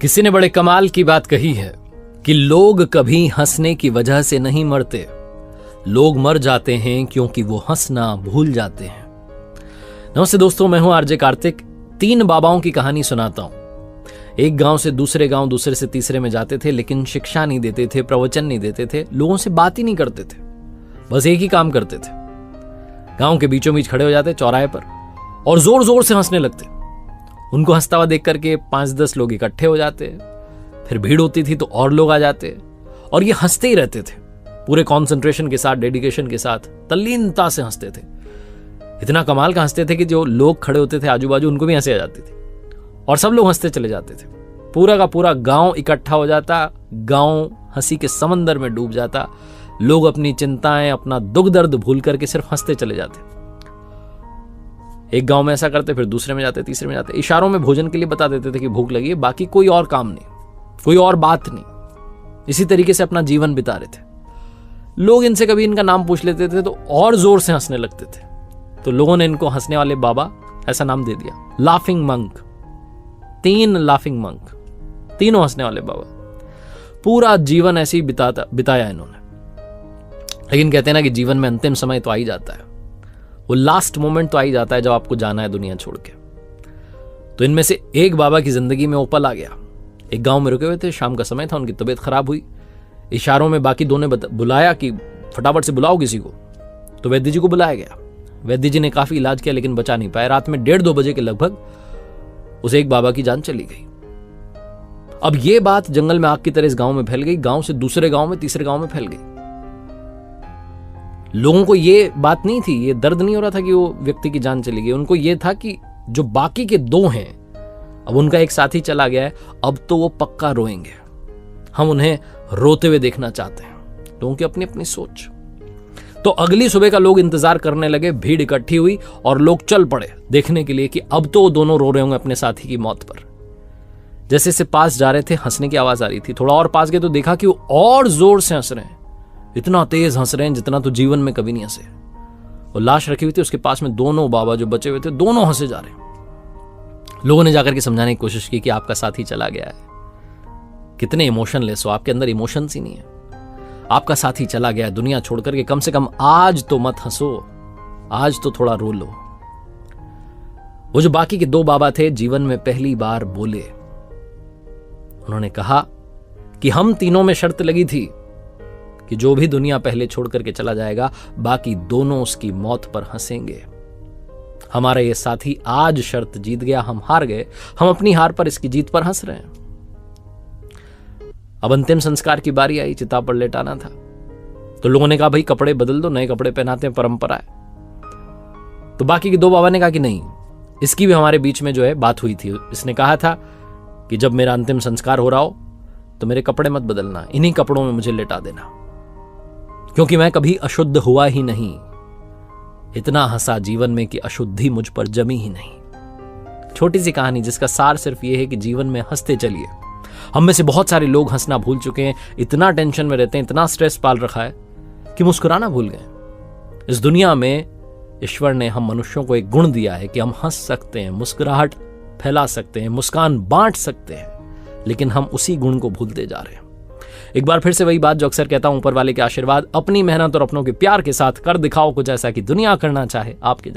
किसी ने बड़े कमाल की बात कही है कि लोग कभी हंसने की वजह से नहीं मरते, लोग मर जाते हैं क्योंकि वो हंसना भूल जाते हैं। नमस्ते दोस्तों, मैं हूं आरजे कार्तिक। 3 बाबाओं की कहानी सुनाता हूं। एक गांव से दूसरे गांव, दूसरे से तीसरे में जाते थे, लेकिन शिक्षा नहीं देते थे, प्रवचन नहीं देते थे, लोगों से बात ही नहीं करते थे, बस एक ही काम करते थे। गांव के बीचों बीच खड़े हो जाते चौराहे पर और जोर जोर से हंसने लगते। उनको हंसता हुआ देख करके 5-10 लोग इकट्ठे हो जाते, फिर भीड़ होती थी तो और लोग आ जाते और ये हंसते ही रहते थे, पूरे कंसंट्रेशन के साथ, डेडिकेशन के साथ, तल्लीनता से हंसते थे। इतना कमाल का हंसते थे कि जो लोग खड़े होते थे आजू बाजू, उनको भी हंसी आ जाती थी और सब लोग हंसते चले जाते थे। पूरा का पूरा गांव इकट्ठा हो जाता, गांव हंसी के समंदर में डूब जाता। लोग अपनी चिंताएं, अपना दुख दर्द भूल करके सिर्फ हंसते चले जाते। एक गांव में ऐसा करते, फिर दूसरे में जाते, तीसरे में जाते, इशारों में भोजन के लिए बता देते थे कि भूख लगी है, बाकी कोई और काम नहीं, कोई और बात नहीं। इसी तरीके से अपना जीवन बिता रहे थे। लोग इनसे कभी इनका नाम पूछ लेते थे तो और जोर से हंसने लगते थे। तो लोगों ने इनको हंसने वाले बाबा ऐसा नाम दे दिया, लाफिंग मंक। 3 लाफिंग मंक, तीनों हंसने वाले बाबा। पूरा जीवन ऐसे ही बिताया इन्होंने। लेकिन कहते हैं ना कि जीवन में अंतिम समय तो आ ही जाता है, वो लास्ट मोमेंट तो आ ही जाता है जब आपको जाना है दुनिया छोड़ के। तो इनमें से एक बाबा की जिंदगी में ओपल आ गया। एक गांव में रुके हुए थे, शाम का समय था, उनकी तबीयत खराब हुई। इशारों में बाकी 2 ने बुलाया कि फटाफट से बुलाओ किसी को। तो वैद्य जी को बुलाया गया। वैद्य जी ने काफी इलाज किया लेकिन बचा नहीं पाए। रात में 1:30-2 बजे के लगभग उस एक बाबा की जान चली गई। अब ये बात जंगल में आग की तरह इस गांव में फैल गई। गांव से दूसरे गांव में, तीसरे गांव में फैल गई। लोगों को ये बात नहीं थी, ये दर्द नहीं हो रहा था कि वो व्यक्ति की जान चली गई। उनको ये था कि जो बाकी के 2 हैं, अब उनका एक साथी चला गया है, अब तो वो पक्का रोएंगे। हम उन्हें रोते हुए देखना चाहते हैं। लोगों की अपनी अपनी सोच। तो अगली सुबह का लोग इंतजार करने लगे, भीड़ इकट्ठी हुई और लोग चल पड़े देखने के लिए कि अब तो वो दोनों रो रहे होंगे अपने साथी की मौत पर। जैसे से पास जा रहे थे, हंसने की आवाज आ रही थी। थोड़ा और पास गए तो देखा कि वो और जोर से हंस रहे हैं। इतना तेज हंस रहे हैं जितना तो जीवन में कभी नहीं हंसे। और लाश रखी हुई थी, उसके पास में दोनों बाबा जो बचे हुए थे, दोनों हंसे जा रहे हैं। लोगों ने जाकर के समझाने की कोशिश की कि आपका साथी चला गया है, कितने इमोशनलेस हो, आपके अंदर इमोशंस ही नहीं है। आपका साथी चला गया है दुनिया छोड़कर के, कम से कम आज तो मत हंसो, आज तो थोड़ा रो लो। वो जो बाकी के 2 बाबा थे, जीवन में पहली बार बोले। उन्होंने कहा कि हम तीनों में शर्त लगी थी कि जो भी दुनिया पहले छोड़ करके चला जाएगा, बाकी दोनों उसकी मौत पर हंसेंगे। हमारा ये साथी आज शर्त जीत गया, हम हार गए, हम अपनी हार पर, इसकी जीत पर हंस रहे हैं। अब अंतिम संस्कार की बारी आई, चिता पर लेटाना था। तो लोगों ने कहा भाई कपड़े बदल दो, नए कपड़े पहनाते हैं, परंपरा है। तो बाकी के 2 बाबा ने कहा कि नहीं, इसकी भी हमारे बीच में जो है बात हुई थी। इसने कहा था कि जब मेरा अंतिम संस्कार हो रहा हो तो मेरे कपड़े मत बदलना, इन्हीं कपड़ों में मुझे लेटा देना, क्योंकि मैं कभी अशुद्ध हुआ ही नहीं। इतना हंसा जीवन में कि अशुद्धि मुझ पर जमी ही नहीं। छोटी सी कहानी जिसका सार सिर्फ यह है कि जीवन में हंसते चलिए। हम में से बहुत सारे लोग हंसना भूल चुके हैं, इतना टेंशन में रहते हैं, इतना स्ट्रेस पाल रखा है कि मुस्कुराना भूल गए। इस दुनिया में ईश्वर ने हम मनुष्यों को एक गुण दिया है कि हम हंस सकते हैं, मुस्कुराहट फैला सकते हैं, मुस्कान बांट सकते हैं, लेकिन हम उसी गुण को भूलते जा रहे हैं। एक बार फिर से वही बात जो अक्सर कहता हूं, ऊपर वाले के आशीर्वाद, अपनी मेहनत और अपनों के प्यार के साथ कर दिखाओ कुछ ऐसा कि दुनिया करना चाहे आपके जैसा।